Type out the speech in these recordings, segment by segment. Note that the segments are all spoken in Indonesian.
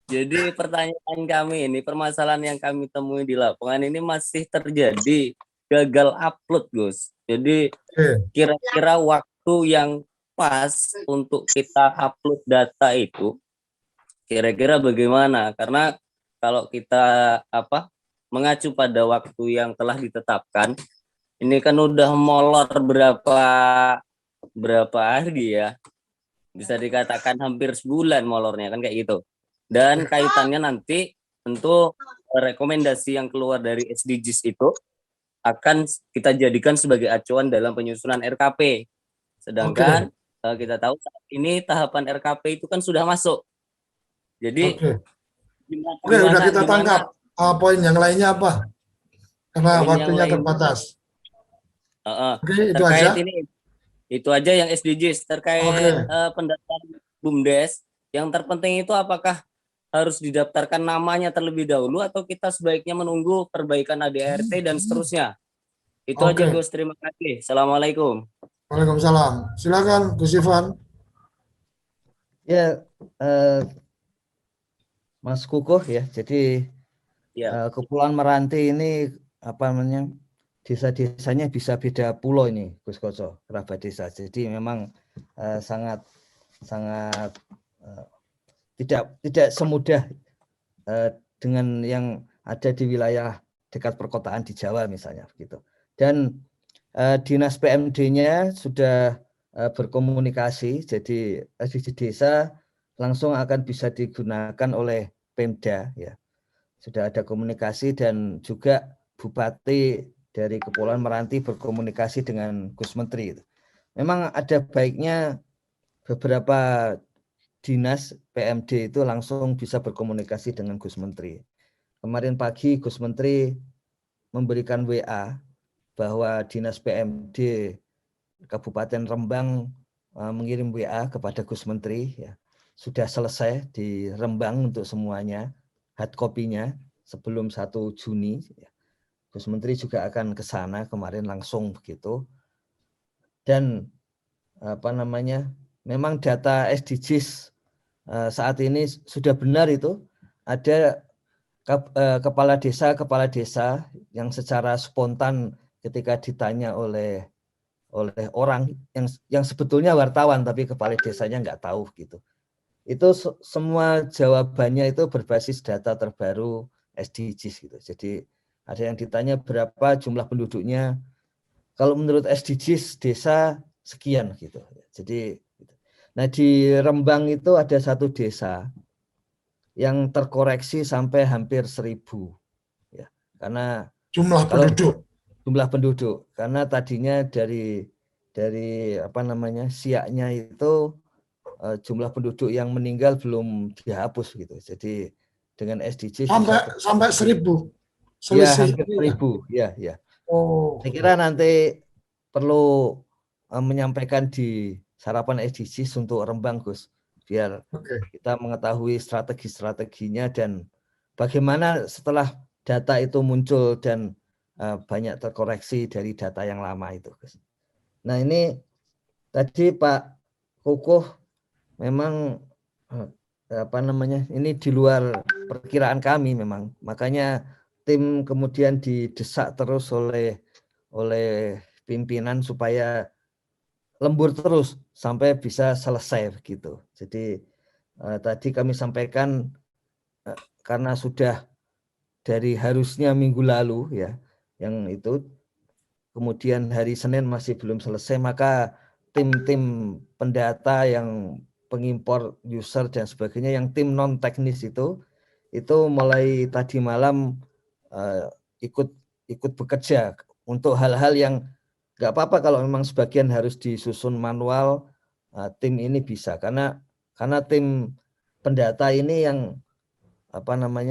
Jadi pertanyaan kami ini, permasalahan yang kami temui di lapangan ini masih terjadi gagal upload, Gus. Jadi Oke. kira-kira waktu yang pas untuk kita upload data itu kira-kira bagaimana? Karena kalau kita mengacu pada waktu yang telah ditetapkan, ini kan udah molor berapa hari ya? Bisa dikatakan hampir sebulan molornya kan kayak gitu. Dan kaitannya nanti tentu rekomendasi yang keluar dari SDGs itu akan kita jadikan sebagai acuan dalam penyusunan RKP. Sedangkan kita tahu saat ini tahapan RKP itu kan sudah masuk. Jadi Oke, udah kita tangkap. Poin yang lainnya apa? Karena waktunya terbatas. Oke, itu terkait aja. ini, itu aja yang SDGs. Terkait pendataan BUMDes, yang terpenting itu apakah harus didaftarkan namanya terlebih dahulu atau kita sebaiknya menunggu perbaikan ADRT dan seterusnya. Itu aja, Gus. Terima kasih. Assalamualaikum. Waalaikumsalam. Silakan, Gus Ivan. Ya, Mas Kukuh ya. Jadi Kepulauan Meranti ini apa namanya, desa-desanya bisa beda pulau ini, Gus Koco, kerabat desa. Jadi memang sangat tidak semudah dengan yang ada di wilayah dekat perkotaan di Jawa misalnya begitu. Dan dinas PMD-nya sudah berkomunikasi, jadi SDG desa langsung akan bisa digunakan oleh Pemda ya. Sudah ada komunikasi dan juga Bupati dari Kepulauan Meranti berkomunikasi dengan Gus Menteri. Memang ada baiknya beberapa dinas PMD itu langsung bisa berkomunikasi dengan Gus Menteri. Kemarin pagi Gus Menteri memberikan WA bahwa dinas PMD Kabupaten Rembang mengirim WA kepada Gus Menteri ya. Sudah selesai di Rembang untuk semuanya, hard copy-nya sebelum 1 Juni. Gus Menteri juga akan ke sana kemarin langsung begitu. Dan memang data SDGs saat ini sudah benar itu ada kepala desa yang secara spontan ketika ditanya oleh orang yang sebetulnya wartawan tapi kepala desanya nggak tahu gitu. Itu semua jawabannya itu berbasis data terbaru SDGs gitu. Jadi ada yang ditanya berapa jumlah penduduknya. Kalau menurut SDGs desa sekian gitu. Jadi nah di Rembang itu ada satu desa yang terkoreksi sampai hampir 1000 ya. Karena jumlah penduduk karena tadinya dari siaknya itu jumlah penduduk yang meninggal belum dihapus gitu. Jadi dengan SDGs sampai 1000. Ya, hampir 1000 ya. Saya kira nanti perlu menyampaikan di sarapan SDGs untuk Rembang, Gus, biar kita mengetahui strategi-strateginya dan bagaimana setelah data itu muncul dan banyak terkoreksi dari data yang lama itu, Gus. Nah ini tadi Pak Kukuh memang ini di luar perkiraan kami memang, makanya tim kemudian didesak terus oleh pimpinan supaya lembur terus sampai bisa selesai begitu. Jadi tadi kami sampaikan karena sudah dari harusnya minggu lalu ya, yang itu kemudian hari Senin masih belum selesai, maka tim-tim pendata yang pengimpor user dan sebagainya, yang tim non teknis itu mulai tadi malam ikut bekerja untuk hal-hal yang nggak apa-apa kalau memang sebagian harus disusun manual. Tim ini bisa karena tim pendata ini yang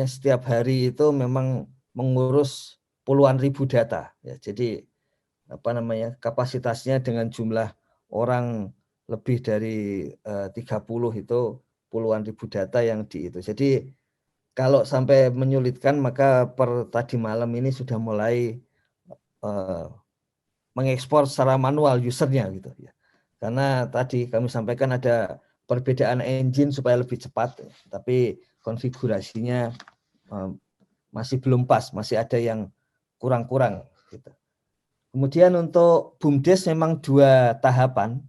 setiap hari itu memang mengurus puluhan ribu data ya. Jadi kapasitasnya dengan jumlah orang lebih dari 30 itu puluhan ribu data yang itu. Jadi kalau sampai menyulitkan maka per tadi malam ini sudah mulai mengekspor secara manual usernya gitu ya. Karena tadi kami sampaikan ada perbedaan engine supaya lebih cepat, tapi konfigurasinya masih belum pas, masih ada yang kurang-kurang gitu. Kemudian untuk BUMDes memang 2 tahapan.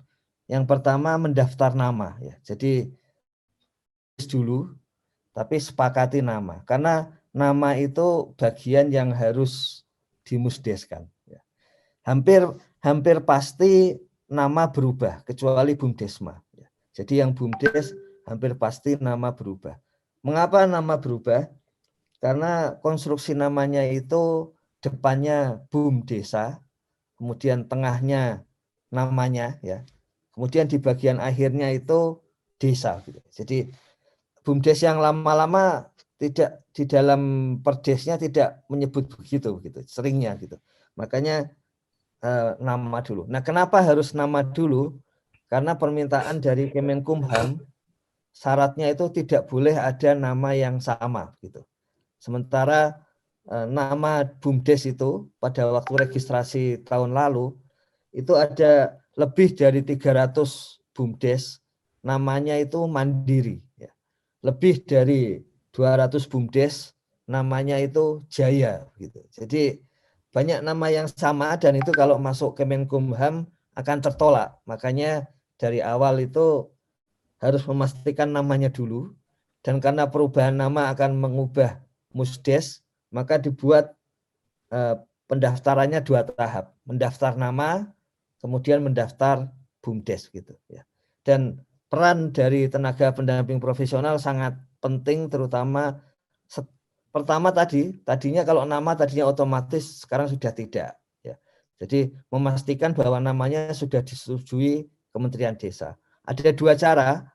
Yang pertama mendaftar nama ya. Jadi dulu tapi sepakati nama, karena nama itu bagian yang harus dimusdeskan ya. Hampir pasti nama berubah kecuali BUMDesma ya. Jadi yang BUMDes hampir pasti nama berubah. Mengapa nama berubah? Karena konstruksi namanya itu depannya BUMDesa, kemudian tengahnya namanya ya, kemudian di bagian akhirnya itu desa gitu. Jadi BUMDes yang lama-lama tidak di dalam perdesnya tidak menyebut begitu seringnya gitu. Makanya nama dulu. Nah, kenapa harus nama dulu? Karena permintaan dari Kemenkumham syaratnya itu tidak boleh ada nama yang sama gitu. Sementara nama BUMDes itu pada waktu registrasi tahun lalu itu ada lebih dari 300 BUMDes, namanya itu mandiri ya. Lebih dari 200 BUMDes namanya itu jaya gitu. Jadi banyak nama yang sama dan itu kalau masuk Kemenkumham akan tertolak. Makanya dari awal itu harus memastikan namanya dulu, dan karena perubahan nama akan mengubah musdes, maka dibuat pendaftarannya 2 tahap, mendaftar nama, kemudian mendaftar BUMDes gitu ya. Dan peran dari tenaga pendamping profesional sangat penting, terutama pertama tadinya kalau nama tadinya otomatis, sekarang sudah tidak ya. Jadi memastikan bahwa namanya sudah disetujui Kementerian Desa. Ada 2 cara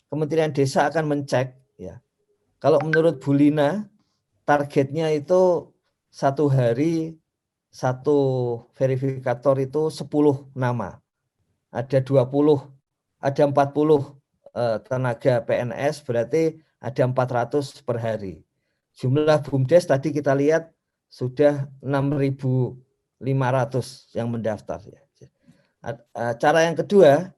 Kementerian Desa akan mencek ya. Kalau menurut Bu Lina targetnya itu 1 hari 1 verifikator itu 10 nama. Ada 20, ada 40 tenaga PNS, berarti ada 400 per hari. Jumlah BUMDes tadi kita lihat sudah 6.500 yang mendaftar. Cara yang kedua,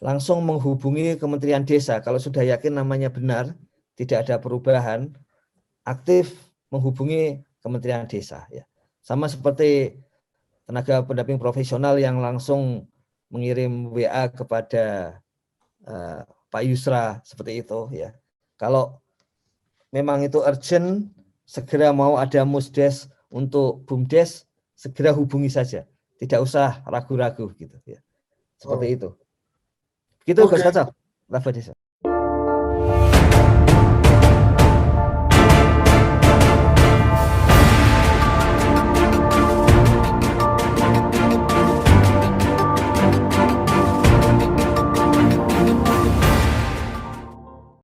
langsung menghubungi Kementerian Desa. Kalau sudah yakin namanya benar, tidak ada perubahan, aktif menghubungi Kementerian Desa. Ya. Sama seperti tenaga pendamping profesional yang langsung mengirim WA kepada Pak Yusra seperti itu. Ya. Kalau memang itu urgent, segera mau ada musdes untuk BUMDes, segera hubungi saja. Tidak usah ragu-ragu gitu. Ya. Seperti itu. Gitu Gus Kacal, Lava Desa.